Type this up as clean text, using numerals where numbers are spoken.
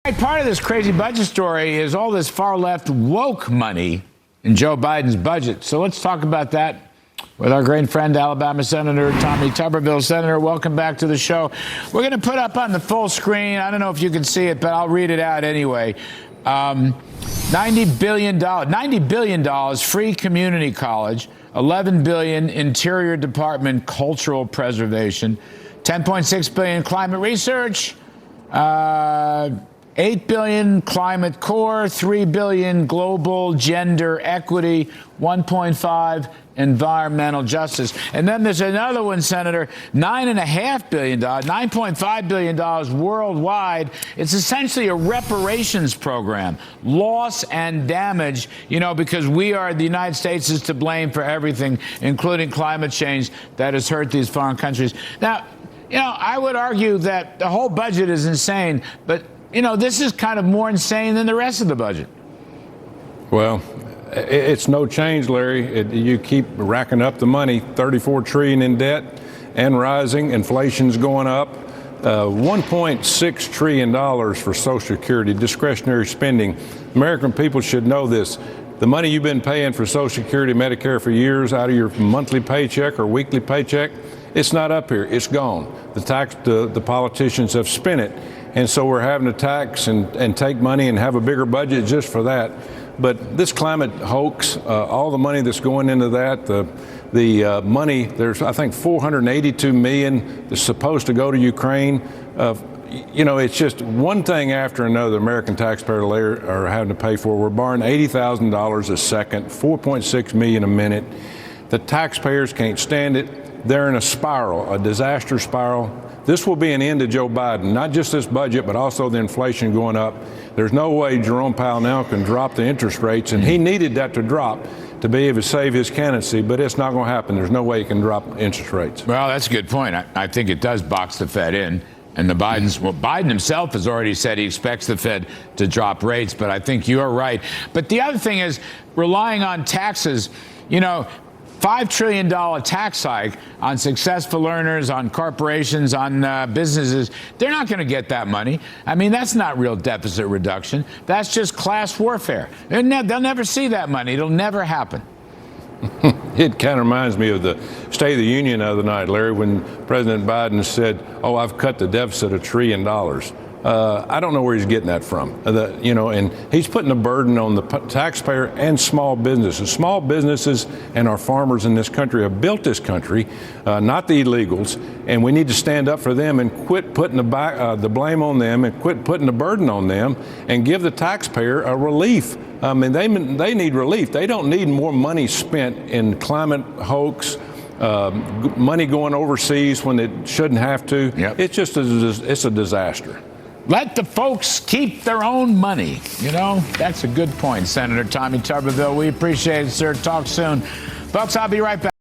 Part of this crazy budget story is all this far-left woke money in Joe Biden's budget. So let's talk about that with our great friend, Alabama Senator Tommy Tuberville. Senator, welcome back to the show. We're going to put up on the full screen, I don't know if you can see it, but I'll read it out anyway. $90 billion free community college, $11 billion Interior Department cultural preservation, $10.6 billion climate research, $8 billion climate core, $3 billion global gender equity, $1.5 environmental justice. And then there's another one, Senator, $9.5 billion, $9.5 billion worldwide. It's essentially a reparations program, loss and damage, because the United States is to blame for everything, including climate change that has hurt these foreign countries. Now, I would argue that the whole budget is insane, but this is kind of more insane than the rest of the budget. Well, it's no change, Larry. You keep racking up the money, $34 trillion in debt and rising. Inflation's going up. $1.6 trillion for Social Security, discretionary spending. American people should know this. The money you've been paying for Social Security, Medicare for years out of your monthly paycheck or weekly paycheck, it's not up here. It's gone. The politicians have spent it. And so we're having to tax and take money and have a bigger budget just for that. But this climate hoax, all the money that's going into that, the money, there's, I think, $482 million that's supposed to go to Ukraine. It's just one thing after another American taxpayers are having to pay for. We're borrowing $80,000 a second, $4.6 million a minute. The taxpayers can't stand it. They're in a spiral, a disaster spiral. This will be an end to Joe Biden, not just this budget, but also the inflation going up. There's no way Jerome Powell now can drop the interest rates, and he needed that to drop to be able to save his candidacy, but it's not going to happen. There's no way he can drop interest rates. Well, that's a good point. I think it does box the Fed in. And Biden himself has already said he expects the Fed to drop rates, but I think you're right. But the other thing is relying on taxes, $5 trillion tax hike on successful earners, on corporations, on businesses. They're not going to get that money. I mean, that's not real deficit reduction. That's just class warfare. They'll never see that money. It'll never happen. It kind of reminds me of the State of the Union the other night, Larry, when President Biden said, I've cut the deficit $1 trillion. I don't know where he's getting that from, and he's putting a burden on the taxpayer and small businesses. Small businesses and our farmers in this country have built this country, not the illegals, and we need to stand up for them and quit putting the blame on them and quit putting the burden on them and give the taxpayer a relief. I mean, they need relief. They don't need more money spent in climate hoax, money going overseas when it shouldn't have to. Yep. It's just it's a disaster. Let the folks keep their own money. That's a good point, Senator Tommy Tuberville. We appreciate it, sir. Talk soon. Folks, I'll be right back.